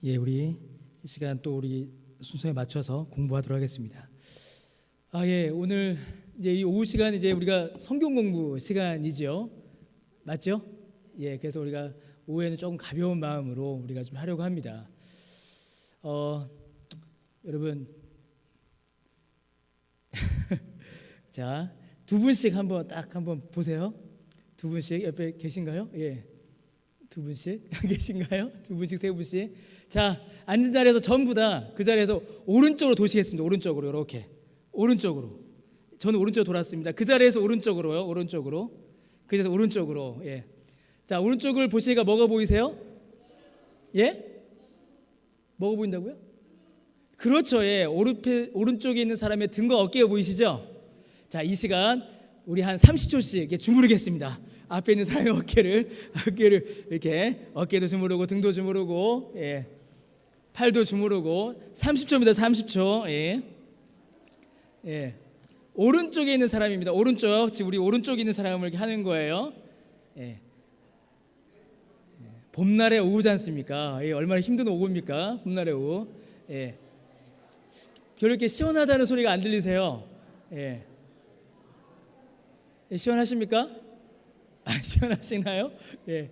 예, 우리 이 시간 또 우리 순서에 맞춰서 공부하도록 하겠습니다. 예, 오늘 이제 이 오후 시간 이제 우리가 성경 공부 시간이지요, 맞죠? 예, 그래서 우리가 오후에는 조금 가벼운 마음으로 우리가 좀 하려고 합니다. 여러분, 자, 두 분씩 한번 보세요. 두 분씩 옆에 계신가요? 예, 두 분씩 계신가요? 두 분씩, 세 분씩. 자, 앉은 자리에서 전부 다 그 자리에서 오른쪽으로 도시겠습니다. 오른쪽으로 이렇게 오른쪽으로. 저는 오른쪽으로 돌았습니다. 그 자리에서 오른쪽으로요. 오른쪽으로. 그 자리에서 오른쪽으로. 예. 자, 오른쪽을 보시니까 뭐가 보이세요? 예? 뭐가 보인다고요? 그렇죠. 예. 오른쪽에 있는 사람의 등과 어깨가 보이시죠? 자, 이 시간 우리 한 30초씩 주무르겠습니다. 앞에 있는 사람의 어깨를 이렇게 어깨도 주무르고 등도 주무르고, 예, 팔도 주무르고 30초입니다. 30초. 예. 예. 오른쪽에 있는 사람입니다. 오른쪽. 지금 우리 오른쪽에 있는 사람을 이렇게 하는 거예요. 예. 봄날의 오후지 않습니까? 예, 얼마나 힘든 오후입니까? 봄날의 오후. 예. 별로 이렇게 시원하다는 소리가 안 들리세요? 예. 예, 시원하십니까? 시원하시나요? 예.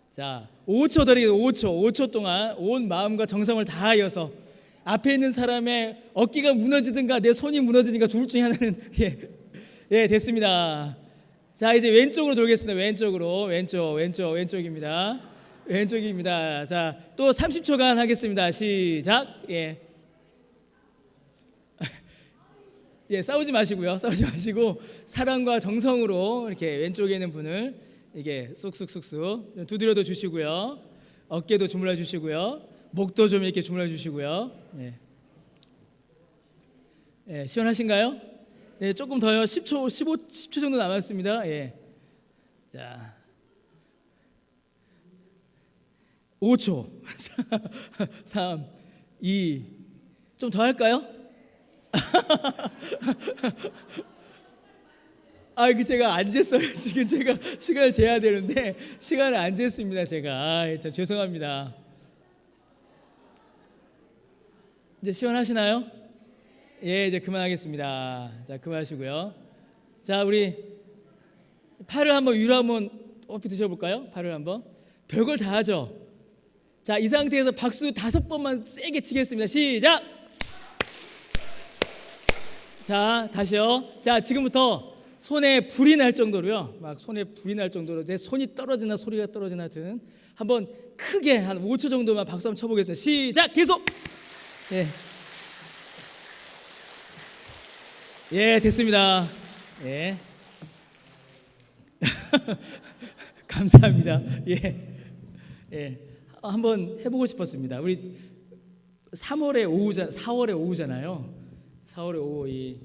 자, 5초 드리겠습니다. 5초 동안 온 마음과 정성을 다하여서 앞에 있는 사람의 어깨가 무너지든가 내 손이 무너지든가 둘 중에 하나는 예, 됐습니다. 자, 이제 왼쪽으로 돌겠습니다. 왼쪽입니다. 왼쪽입니다. 자, 또 30초간 하겠습니다. 시작. 예. 예, 싸우지 마시고요. 싸우지 마시고 사랑과 정성으로 이렇게 왼쪽에 있는 분을 이게 쑥쑥 두드려도 주시고요. 어깨도 주물러 주시고요. 목도 좀 이렇게 주물러 주시고요. 예. 예, 시원하신가요? 예, 조금 더요. 10초 정도 남았습니다. 예. 자. 5초. 3 2 좀 더 할까요? 제가 안 쟀어요. 지금 제가 시간을 재야 되는데 시간을 안 쟀습니다. 제가 참 죄송합니다. 이제 시원하시나요? 예, 이제 그만하겠습니다. 자, 그만하시고요. 자, 우리 팔을 한번 위로 한번 높이 드셔볼까요? 팔을 한번. 별걸 다 하죠. 자, 이 상태에서 박수 5번만 세게 치겠습니다. 시작. 자, 다시요. 자, 지금부터 손에 불이 날 정도로요. 막 손에 불이 날 정도로 내 손이 떨어지나 소리가 떨어지나 하여튼 한번 크게 한 5초 정도만 박수 한번 쳐보겠습니다. 시작. 계속. 예. 예, 됐습니다. 예. 감사합니다. 예. 예. 한번 해보고 싶었습니다. 우리 4월의 오후잖아요. 4월의 오후, 이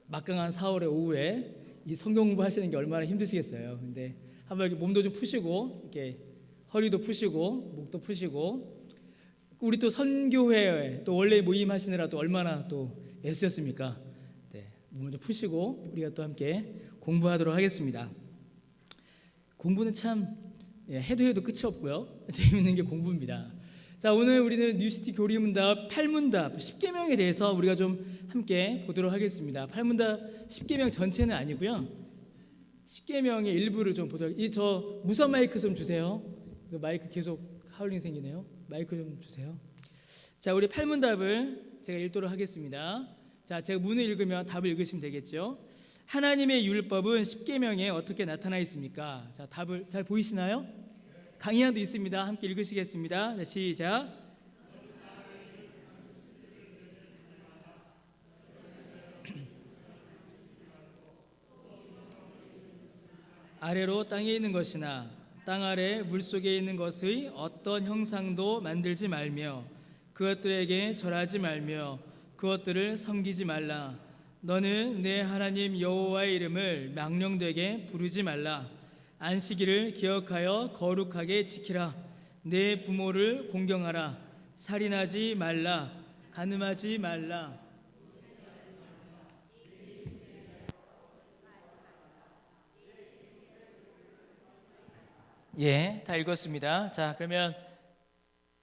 막강한 4월의 오후에 이 성경 공부하시는 게 얼마나 힘드시겠어요. 근데 한번 이렇게 몸도 좀 푸시고 이렇게 허리도 푸시고 목도 푸시고, 우리 또 선교회 또 원래 모임 하시느라 또 얼마나 또 애쓰셨습니까? 네, 몸을 좀 푸시고 우리가 또 함께 공부하도록 하겠습니다. 공부는 참 해도 끝이 없고요. 재밌는 게 공부입니다. 자, 오늘 우리는 뉴시티 교리문답 8문답 10계명에 대해서 우리가 좀 함께 보도록 하겠습니다. 8문답 10계명 전체는 아니고요. 10계명의 일부를 좀 보도록. 저 무선 마이크 좀 주세요. 마이크 계속 하울링 생기네요. 마이크 좀 주세요. 자, 우리 8문답을 제가 읽도록 하겠습니다. 자, 제가 문을 읽으면 답을 읽으시면 되겠죠. 하나님의 율법은 10계명에 어떻게 나타나 있습니까? 자, 답을 잘 보이시나요? 강의안도 있습니다. 함께 읽으시겠습니다. 자, 시작. 아래로 땅에 있는 것이나 땅 아래 물속에 있는 것의 어떤 형상도 만들지 말며 그것들에게 절하지 말며 그것들을 섬기지 말라. 너는 내 하나님 여호와의 이름을 망령되게 부르지 말라. 안식일을 기억하여 거룩하게 지키라. 내 부모를 공경하라. 살인하지 말라. 간음하지 말라. 예, 다 읽었습니다. 자, 그러면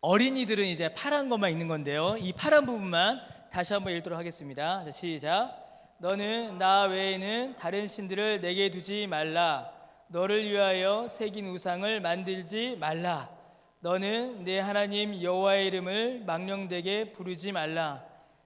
어린이들은 이제 파란 것만 있는 건데요. 이 파란 부분만 다시 한번 읽도록 하겠습니다. 자, 시작. 너는 나 외에는 다른 신들을 내게 두지 말라. 너를 위하여 새긴 우상을 만들지 말라. 너는 내 하나님 여호와의 이름을 망령되게 부르지 말라.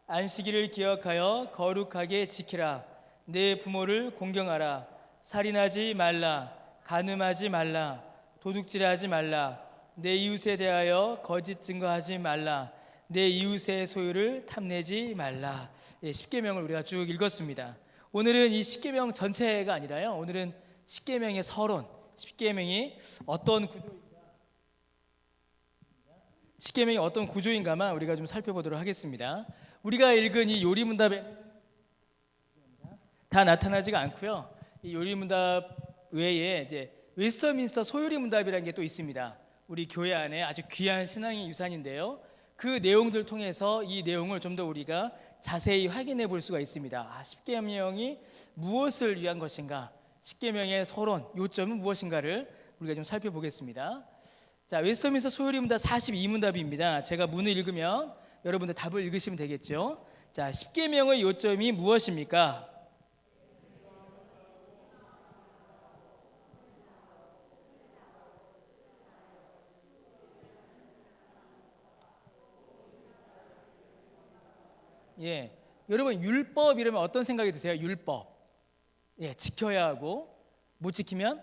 안식일을 기억하여 거룩하게 지키라. 내 부모를 공경하라. 살인하지 말라. 간음하지 말라. 도둑질하지 말라. 내 이웃에 대하여 거짓 증거하지 말라. 내 이웃의 소유를 탐내지 말라. 예, 십계명을 우리가 쭉 읽었습니다. 오늘은 이 십계명 전체가 아니라요. 오늘은 십계명의 서론, 십계명이 어떤 구조인가만 우리가 좀 살펴보도록 하겠습니다. 우리가 읽은 이 요리문답에 다 나타나지가 않고요. 이 요리문답 외에 이제 웨스터민스터 소요리문답이라는 게 또 있습니다. 우리 교회 안에 아주 귀한 신앙의 유산인데요. 그 내용들을 통해서 이 내용을 좀 더 우리가 자세히 확인해 볼 수가 있습니다. 십계명이 무엇을 위한 것인가, 십계명의 서론, 요점은 무엇인가를 우리가 좀 살펴보겠습니다. 자, 웨스터민스터 소요리문답 42문답입니다. 제가 문을 읽으면 여러분들 답을 읽으시면 되겠죠. 자, 십계명의 요점이 무엇입니까? 예, 여러분 율법 이러면 어떤 생각이 드세요? 율법, 예, 지켜야 하고 못 지키면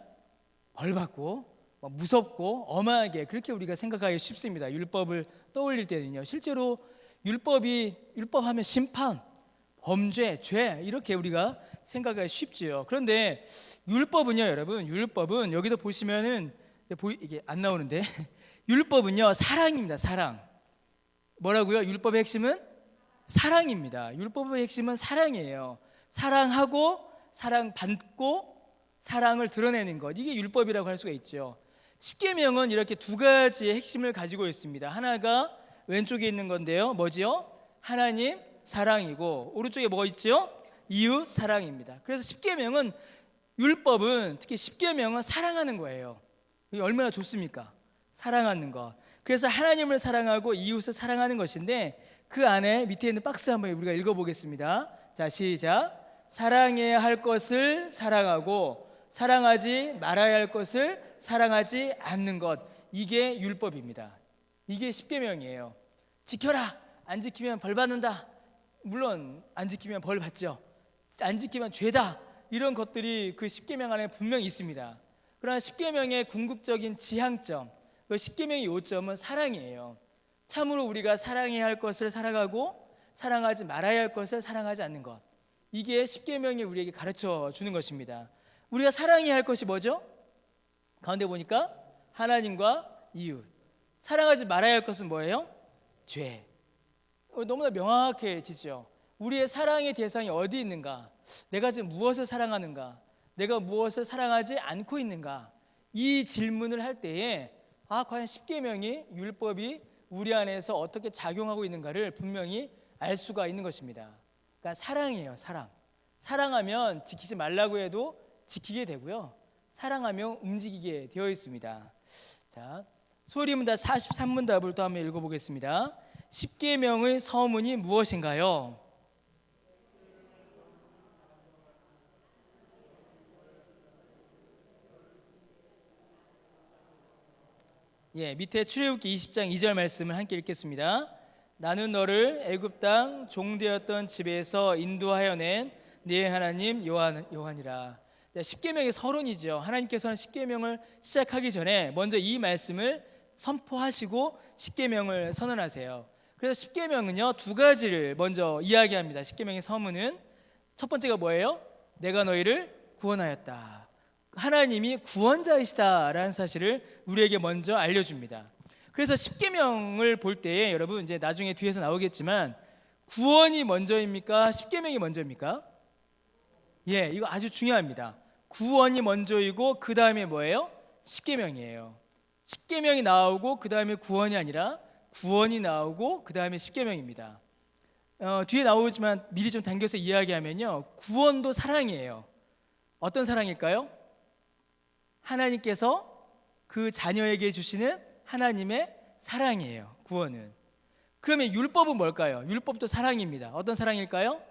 벌 받고 무섭고 엄하게 그렇게 우리가 생각하기 쉽습니다. 율법을 떠올릴 때는요. 실제로 율법하면 심판, 범죄, 죄 이렇게 우리가 생각하기 쉽지요. 그런데 율법은요, 여러분, 율법은 여기도 보시면은 이게 안 나오는데 율법은요 사랑입니다. 사랑. 뭐라고요? 율법의 핵심은 사랑입니다. 율법의 핵심은 사랑이에요. 사랑하고 사랑받고 사랑을 드러내는 것, 이게 율법이라고 할 수가 있죠. 십계명은 이렇게 두 가지의 핵심을 가지고 있습니다. 하나가 왼쪽에 있는 건데요, 뭐지요? 하나님 사랑이고 오른쪽에 뭐가 있죠? 이웃 사랑입니다. 그래서 십계명은, 율법은, 특히 십계명은 사랑하는 거예요. 이게 얼마나 좋습니까? 사랑하는 것. 그래서 하나님을 사랑하고 이웃을 사랑하는 것인데, 그 안에 밑에 있는 박스 한번 우리가 읽어보겠습니다. 자, 시작. 사랑해야 할 것을 사랑하고 사랑하지 말아야 할 것을 사랑하지 않는 것, 이게 율법입니다. 이게 십계명이에요. 지켜라. 안 지키면 벌 받는다. 물론 안 지키면 벌 받죠. 안 지키면 죄다. 이런 것들이 그 십계명 안에 분명히 있습니다. 그러나 십계명의 궁극적인 지향점, 그 십계명의 요점은 사랑이에요. 참으로 우리가 사랑해야 할 것을 사랑하고 사랑하지 말아야 할 것을 사랑하지 않는 것, 이게 십계명이 우리에게 가르쳐 주는 것입니다. 우리가 사랑해야 할 것이 뭐죠? 가운데 보니까 하나님과 이웃. 사랑하지 말아야 할 것은 뭐예요? 죄. 너무나 명확해지죠. 우리의 사랑의 대상이 어디 있는가? 내가 지금 무엇을 사랑하는가? 내가 무엇을 사랑하지 않고 있는가? 이 질문을 할 때에 과연 십계명이, 율법이 우리 안에서 어떻게 작용하고 있는가를 분명히 알 수가 있는 것입니다. 그러니까 사랑이에요. 사랑. 사랑하면 지키지 말라고 해도 지키게 되고요, 사랑하며 움직이게 되어 있습니다. 자, 소리문답 43문답을 또 한번 읽어보겠습니다. 십계명의 서문이 무엇인가요? 예, 밑에 출애굽기 20장 2절 말씀을 함께 읽겠습니다. 나는 너를 애굽 땅 종되었던 집에서 인도하여 낸 네 하나님 여호와니라. 십계명의 서론이죠. 하나님께서는 십계명을 시작하기 전에 먼저 이 말씀을 선포하시고 십계명을 선언하세요. 그래서 십계명은요 두 가지를 먼저 이야기합니다. 십계명의 서문은 첫 번째가 뭐예요? 내가 너희를 구원하였다. 하나님이 구원자이시다라는 사실을 우리에게 먼저 알려줍니다. 그래서 십계명을 볼 때에 여러분, 이제 나중에 뒤에서 나오겠지만 구원이 먼저입니까? 십계명이 먼저입니까? 예, 이거 아주 중요합니다. 구원이 먼저이고 그 다음에 뭐예요? 십계명이에요. 십계명이 나오고 그 다음에 구원이 아니라 구원이 나오고 그 다음에 십계명입니다. 뒤에 나오지만 미리 좀 당겨서 이야기하면요, 구원도 사랑이에요. 어떤 사랑일까요? 하나님께서 그 자녀에게 주시는 하나님의 사랑이에요. 구원은. 그러면 율법은 뭘까요? 율법도 사랑입니다. 어떤 사랑일까요?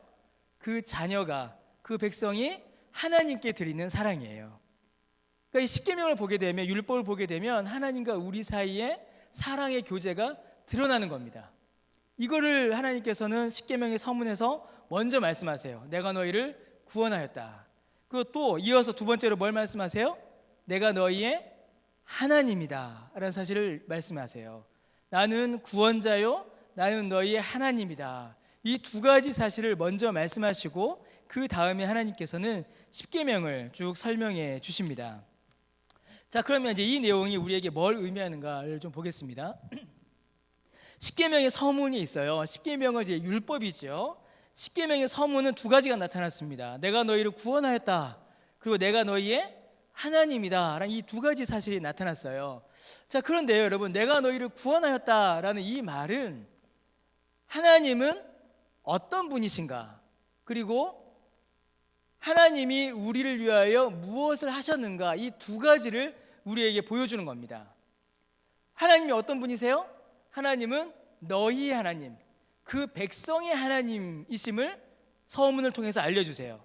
그 자녀가, 그 백성이 하나님께 드리는 사랑이에요. 그러니까 이 십계명을 보게 되면, 율법을 보게 되면 하나님과 우리 사이에 사랑의 교제가 드러나는 겁니다. 이거를 하나님께서는 십계명의 서문에서 먼저 말씀하세요. 내가 너희를 구원하였다. 그리고 또 이어서 두 번째로 뭘 말씀하세요? 내가 너희의 하나님이다 라는 사실을 말씀하세요. 나는 구원자요, 나는 너희의 하나님이다. 이 두 가지 사실을 먼저 말씀하시고 그 다음에 하나님께서는 십계명을 쭉 설명해 주십니다. 자, 그러면 이제 이 내용이 우리에게 뭘 의미하는가를 좀 보겠습니다. 십계명의 서문이 있어요. 십계명은 이제 율법이죠. 십계명의 서문은 두 가지가 나타났습니다. 내가 너희를 구원하였다, 그리고 내가 너희의 하나님이다 라는 이 두 가지 사실이 나타났어요. 자, 그런데요 여러분, 내가 너희를 구원하였다라는 이 말은 하나님은 어떤 분이신가, 그리고 하나님이 우리를 위하여 무엇을 하셨는가, 이 두 가지를 우리에게 보여주는 겁니다. 하나님이 어떤 분이세요? 하나님은 너희의 하나님, 그 백성의 하나님이심을 서문을 통해서 알려주세요.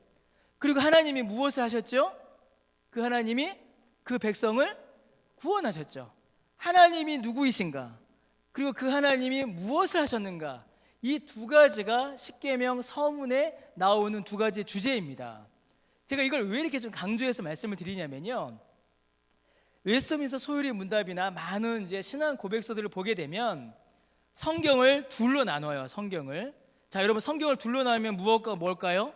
그리고 하나님이 무엇을 하셨죠? 그 하나님이 그 백성을 구원하셨죠. 하나님이 누구이신가, 그리고 그 하나님이 무엇을 하셨는가, 이 두 가지가 십계명 서문에 나오는 두 가지 주제입니다. 제가 이걸 왜 이렇게 좀 강조해서 말씀을 드리냐면요, 웨스트민스터 소유리 문답이나 많은 이제 신앙 고백서들을 보게 되면 성경을 둘로 나눠요. 성경을. 자, 여러분, 성경을 둘로 나누면 무엇과 뭘까요?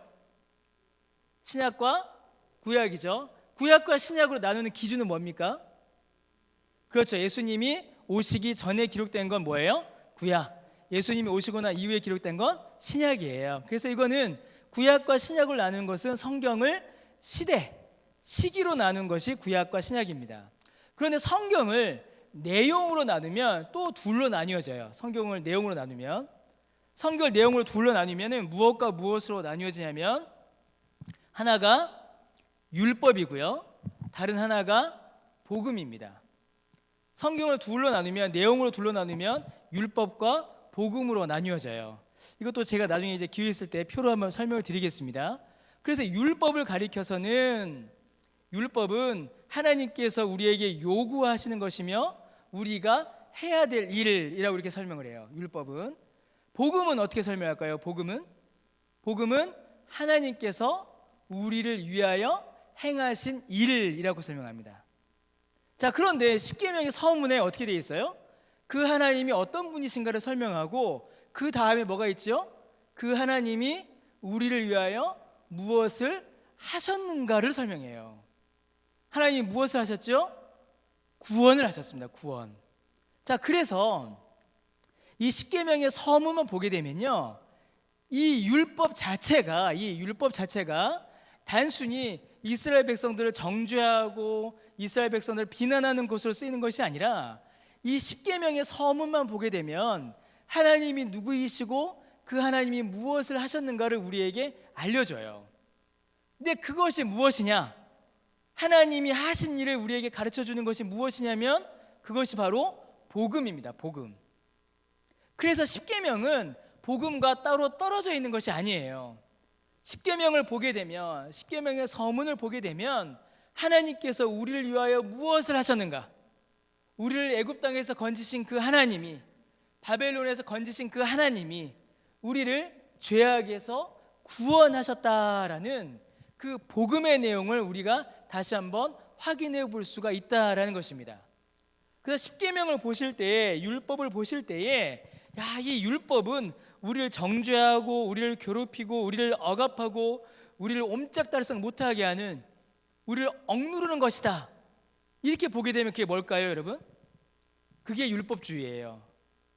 신약과 구약이죠. 구약과 신약으로 나누는 기준은 뭡니까? 그렇죠. 예수님이 오시기 전에 기록된 건 뭐예요? 구약. 예수님이 오시고 난 이후에 기록된 건 신약이에요. 그래서 이거는 구약과 신약을 나누는 것은 성경을 시기로 나눈 것이 구약과 신약입니다. 그런데 성경을 내용으로 나누면 또 둘로 나뉘어져요. 성경을 내용으로 나누면, 성경을 내용으로 둘로 나누면 무엇과 무엇으로 나뉘어지냐면, 하나가 율법이고요, 다른 하나가 복음입니다. 성경을 둘로 나누면, 내용으로 둘로 나누면 율법과 복음으로 나뉘어져요. 이것도 제가 나중에 이제 기회 있을 때 표로 한번 설명을 드리겠습니다. 그래서 율법을 가리켜서는, 율법은 하나님께서 우리에게 요구하시는 것이며 우리가 해야 될 일이라고 이렇게 설명을 해요. 율법은. 복음은 어떻게 설명할까요? 복음은 하나님께서 우리를 위하여 행하신 일이라고 설명합니다. 자, 그런데 십계명의 서문에 어떻게 되어 있어요? 그 하나님이 어떤 분이신가를 설명하고 그 다음에 뭐가 있죠? 그 하나님이 우리를 위하여 무엇을 하셨는가를 설명해요. 하나님이 무엇을 하셨죠? 구원을 하셨습니다. 구원. 자, 그래서 이 십계명의 서문만 보게 되면요, 이 율법 자체가 단순히 이스라엘 백성들을 정죄하고 이스라엘 백성들을 비난하는 것으로 쓰이는 것이 아니라, 이 십계명의 서문만 보게 되면 하나님이 누구이시고 그 하나님이 무엇을 하셨는가를 우리에게 알려줘요. 근데 그것이 무엇이냐? 하나님이 하신 일을 우리에게 가르쳐주는 것이 무엇이냐면 그것이 바로 복음입니다. 복음. 그래서 십계명은 복음과 따로 떨어져 있는 것이 아니에요. 십계명을 보게 되면, 십계명의 서문을 보게 되면 하나님께서 우리를 위하여 무엇을 하셨는가, 우리를 애굽 땅에서 건지신 그 하나님이, 바벨론에서 건지신 그 하나님이 우리를 죄악에서 구원하셨다라는 그 복음의 내용을 우리가 다시 한번 확인해 볼 수가 있다라는 것입니다. 그래서 십계명을 보실 때에, 율법을 보실 때에, 이 율법은 우리를 정죄하고 우리를 괴롭히고 우리를 억압하고 우리를 옴짝달싹 못하게 하는, 우리를 억누르는 것이다, 이렇게 보게 되면 그게 뭘까요, 여러분? 그게 율법주의예요.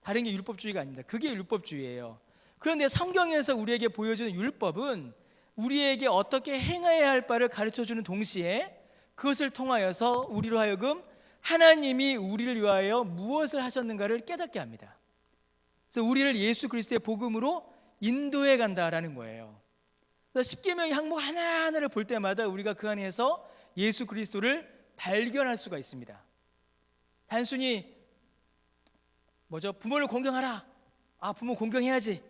다른 게 율법주의가 아닙니다. 그게 율법주의예요. 그런데 성경에서 우리에게 보여주는 율법은 우리에게 어떻게 행해야 할 바를 가르쳐주는 동시에 그것을 통하여서 우리로 하여금 하나님이 우리를 위하여 무엇을 하셨는가를 깨닫게 합니다. 그래서 우리를 예수 그리스도의 복음으로 인도해 간다라는 거예요. 그래서 십계명의 항목 하나하나를 볼 때마다 우리가 그 안에서 예수 그리스도를 발견할 수가 있습니다. 단순히 뭐죠? 부모를 공경하라. 아, 부모 공경해야지.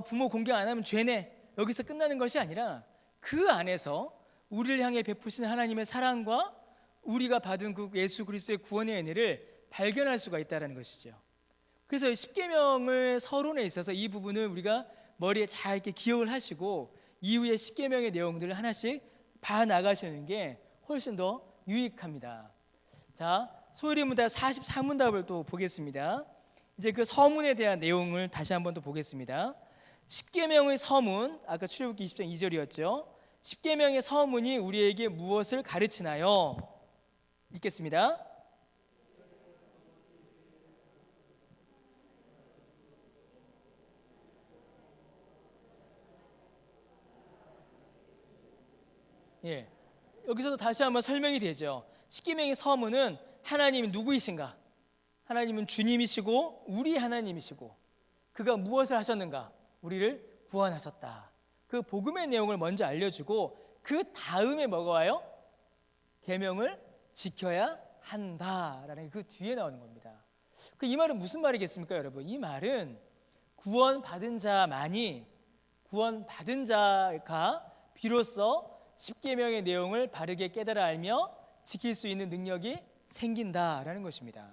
부모 공경 안 하면 죄네. 여기서 끝나는 것이 아니라 그 안에서 우리를 향해 베푸신 하나님의 사랑과 우리가 받은 그 예수 그리스도의 구원의 은혜를 발견할 수가 있다는 것이죠. 그래서 십계명의 서론에 있어서 이 부분을 우리가 머리에 잘 이렇게 기억을 하시고 이후에 십계명의 내용들을 하나씩 봐 나가시는 게 훨씬 더 유익합니다. 자, 소요리 문답 44문답을 또 보겠습니다. 이제 그 서문에 대한 내용을 다시 한번 또 보겠습니다. 십계명의 서문, 아까 출애굽기 20장 2절이었죠. 십계명의 서문이 우리에게 무엇을 가르치나요? 읽겠습니다. 예, 여기서도 다시 한번 설명이 되죠. 십계명의 서문은 하나님이 누구이신가? 하나님은 주님이시고 우리 하나님이시고 그가 무엇을 하셨는가? 우리를 구원하셨다. 그 복음의 내용을 먼저 알려주고 그 다음에 뭐가 와요? 계명을 지켜야 한다라는 그 뒤에 나오는 겁니다. 이 말은 무슨 말이겠습니까, 여러분? 이 말은 구원받은 자만이 구원받은 자가 비로소 십계명의 내용을 바르게 깨달아 알며 지킬 수 있는 능력이 생긴다라는 것입니다.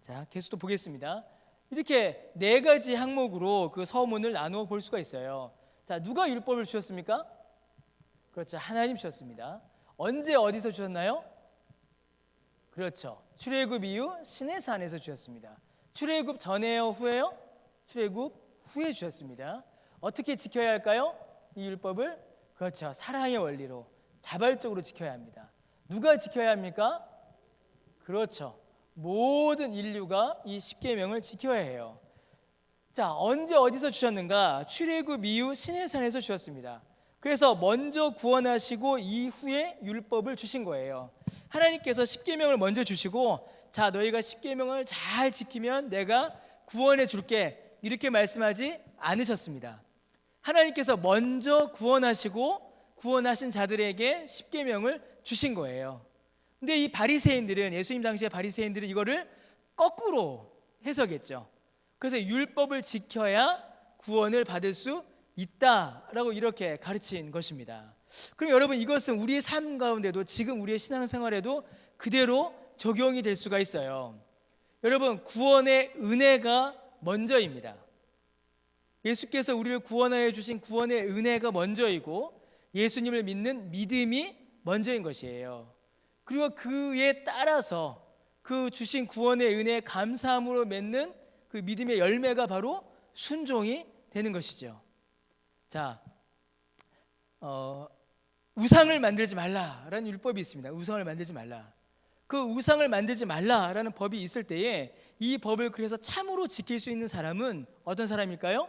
자, 계속 또 보겠습니다. 이렇게 네 가지 항목으로 그 서문을 나누어 볼 수가 있어요. 자, 누가 율법을 주셨습니까? 그렇죠, 하나님 주셨습니다. 언제 어디서 주셨나요? 그렇죠, 출애굽 이후 시내산에서 주셨습니다. 출애굽 전에요, 후에요? 출애굽 후에 주셨습니다. 어떻게 지켜야 할까요? 이 율법을 그렇죠, 사랑의 원리로 자발적으로 지켜야 합니다. 누가 지켜야 합니까? 그렇죠, 모든 인류가 이 십계명을 지켜야 해요. 자, 언제 어디서 주셨는가? 출애굽 이후 시내산에서 주셨습니다. 그래서 먼저 구원하시고 이후에 율법을 주신 거예요. 하나님께서 십계명을 먼저 주시고, 자, 너희가 십계명을 잘 지키면 내가 구원해 줄게, 이렇게 말씀하지 않으셨습니다. 하나님께서 먼저 구원하시고 구원하신 자들에게 십계명을 주신 거예요. 근데 이 바리새인들은, 예수님 당시의 바리새인들은 이거를 거꾸로 해석했죠. 그래서 율법을 지켜야 구원을 받을 수 있다라고 이렇게 가르친 것입니다. 그럼 여러분, 이것은 우리의 삶 가운데도, 지금 우리의 신앙생활에도 그대로 적용이 될 수가 있어요. 여러분, 구원의 은혜가 먼저입니다. 예수께서 우리를 구원하여 주신 구원의 은혜가 먼저이고 예수님을 믿는 믿음이 먼저인 것이에요. 그리고 그에 따라서 그 주신 구원의 은혜에 감사함으로 맺는 그 믿음의 열매가 바로 순종이 되는 것이죠. 자, 우상을 만들지 말라라는 율법이 있습니다. 우상을 만들지 말라. 그 우상을 만들지 말라라는 법이 있을 때에 이 법을 그래서 참으로 지킬 수 있는 사람은 어떤 사람일까요?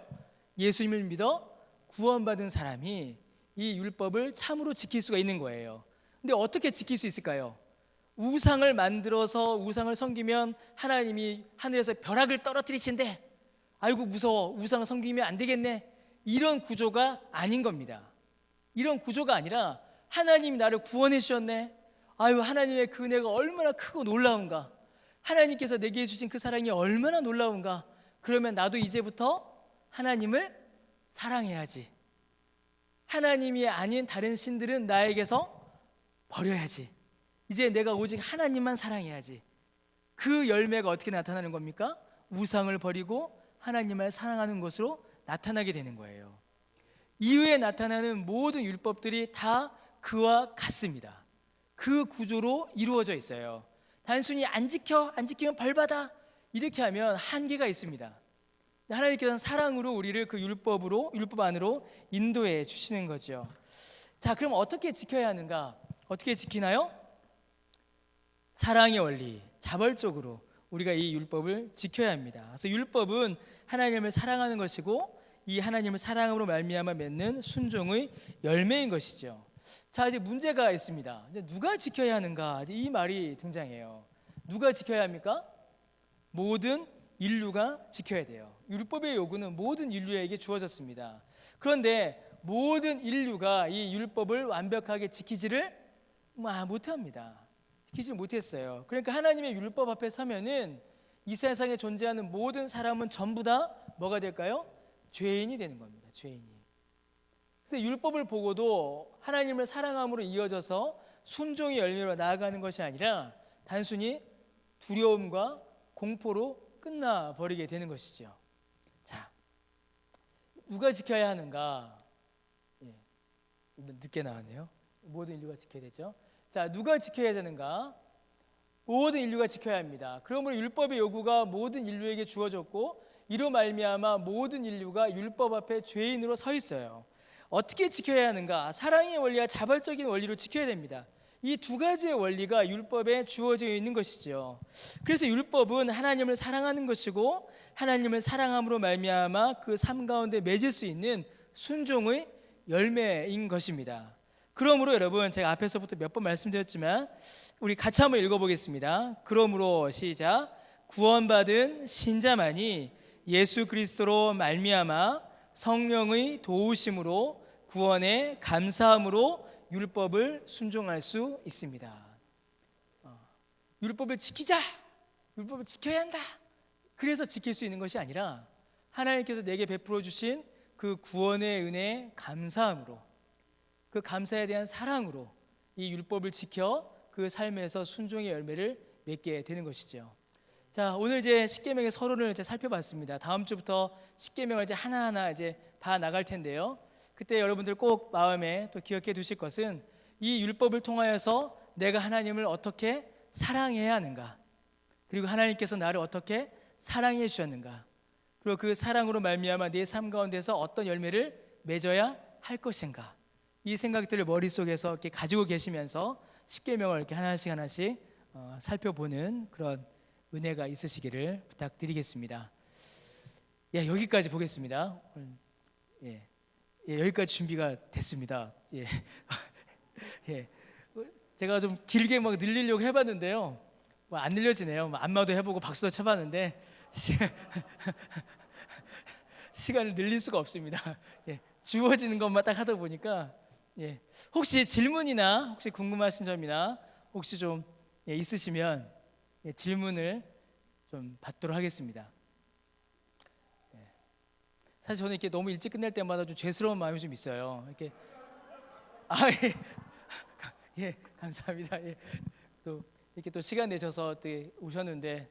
예수님을 믿어 구원받은 사람이 이 율법을 참으로 지킬 수가 있는 거예요. 근데 어떻게 지킬 수 있을까요? 우상을 만들어서 우상을 섬기면 하나님이 하늘에서 벼락을 떨어뜨리신대, 아이고 무서워, 우상을 섬기면 안 되겠네, 이런 구조가 아닌 겁니다. 이런 구조가 아니라 하나님이 나를 구원해 주셨네, 아유 하나님의 그 은혜가 얼마나 크고 놀라운가, 하나님께서 내게 주신 그 사랑이 얼마나 놀라운가, 그러면 나도 이제부터 하나님을 사랑해야지, 하나님이 아닌 다른 신들은 나에게서 버려야지, 이제 내가 오직 하나님만 사랑해야지. 그 열매가 어떻게 나타나는 겁니까? 우상을 버리고 하나님을 사랑하는 것으로 나타나게 되는 거예요. 이후에 나타나는 모든 율법들이 다 그와 같습니다. 그 구조로 이루어져 있어요. 단순히 안 지키면 벌받아, 이렇게 하면 한계가 있습니다. 하나님께서는 사랑으로 우리를 그 율법 안으로 인도해 주시는 거죠. 자, 그럼 어떻게 지켜야 하는가? 어떻게 지키나요? 사랑의 원리, 자발적으로 우리가 이 율법을 지켜야 합니다. 그래서 율법은 하나님을 사랑하는 것이고 이 하나님을 사랑으로 말미암아 맺는 순종의 열매인 것이죠. 자, 이제 문제가 있습니다. 이제 누가 지켜야 하는가? 이제 이 말이 등장해요. 누가 지켜야 합니까? 모든 인류가 지켜야 돼요. 율법의 요구는 모든 인류에게 주어졌습니다. 그런데 모든 인류가 이 율법을 완벽하게 지키지를 못합니다. 지키지 못했어요. 그러니까 하나님의 율법 앞에 서면은 이 세상에 존재하는 모든 사람은 전부 다 뭐가 될까요? 죄인이 되는 겁니다. 죄인이. 그래서 율법을 보고도 하나님을 사랑함으로 이어져서 순종의 열매로 나아가는 것이 아니라 단순히 두려움과 공포로 끝나버리게 되는 것이죠. 자, 누가 지켜야 하는가? 늦게 나왔네요. 모든 인류가 지켜야 되죠. 자, 누가 지켜야 되는가? 모든 인류가 지켜야 합니다. 그러므로 율법의 요구가 모든 인류에게 주어졌고 이로 말미암아 모든 인류가 율법 앞에 죄인으로 서 있어요. 어떻게 지켜야 하는가? 사랑의 원리와 자발적인 원리로 지켜야 됩니다. 이 두 가지의 원리가 율법에 주어져 있는 것이죠. 그래서 율법은 하나님을 사랑하는 것이고 하나님을 사랑함으로 말미암아 그 삶 가운데 맺을 수 있는 순종의 열매인 것입니다. 그러므로 여러분, 제가 앞에서부터 몇 번 말씀드렸지만 우리 같이 한번 읽어보겠습니다. 그러므로 시작. 구원받은 신자만이 예수 그리스도로 말미암아 성령의 도우심으로 구원에 감사함으로 율법을 순종할 수 있습니다. 율법을 지키자, 율법을 지켜야 한다, 그래서 지킬 수 있는 것이 아니라 하나님께서 내게 베풀어 주신 그 구원의 은혜에 감사함으로, 그 감사에 대한 사랑으로 이 율법을 지켜 그 삶에서 순종의 열매를 맺게 되는 것이죠. 자, 오늘 이제 십계명의 서론을 이제 살펴봤습니다. 다음 주부터 십계명을 이제 하나하나 이제 봐 나갈 텐데요. 그때 여러분들 꼭 마음에 또 기억해 두실 것은 이 율법을 통하여서 내가 하나님을 어떻게 사랑해야 하는가, 그리고 하나님께서 나를 어떻게 사랑해 주셨는가, 그리고 그 사랑으로 말미암아 내 삶 가운데서 어떤 열매를 맺어야 할 것인가, 이 생각들을 머릿속에서 이렇게 가지고 계시면서 십계명을 이렇게 하나씩 살펴보는 그런 은혜가 있으시기를 부탁드리겠습니다. 예, 여기까지 보겠습니다. 여기까지 준비가 됐습니다. 제가 좀 길게 막 늘리려고 해봤는데요, 안 늘려지네요. 안마도 해보고 박수도 쳐봤는데 시간을 늘릴 수가 없습니다. 주어지는 것만 딱 하다 보니까 혹시 질문이나 혹시 궁금하신 점이나 혹시 좀 있으시면 질문을 좀 받도록 하겠습니다. 사실 저는 이렇게 너무 일찍 끝낼 때마다 좀 죄스러운 마음이 좀 있어요. 이렇게 감사합니다. 또 이렇게 또 시간 내셔서 또 오셨는데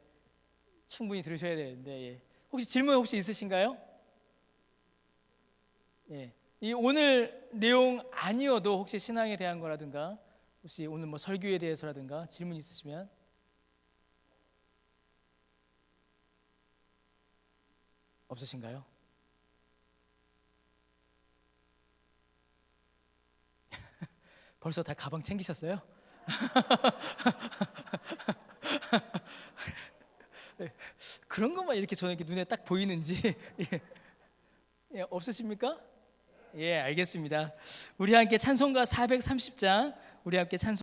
충분히 들으셔야 되는데 혹시 질문 혹시 있으신가요? 이 오늘 내용 아니어도 혹시 신앙에 대한 거라든가 혹시 오늘 뭐 설교에 대해서라든가 질문 있으시면 없으신가요? 벌써 다 가방 챙기셨어요? 그런 것만 이렇게 저는 이렇게 눈에 딱 보이는지 없으십니까? 예, 알겠습니다. 우리 함께 찬송가 430장, 우리 함께 찬송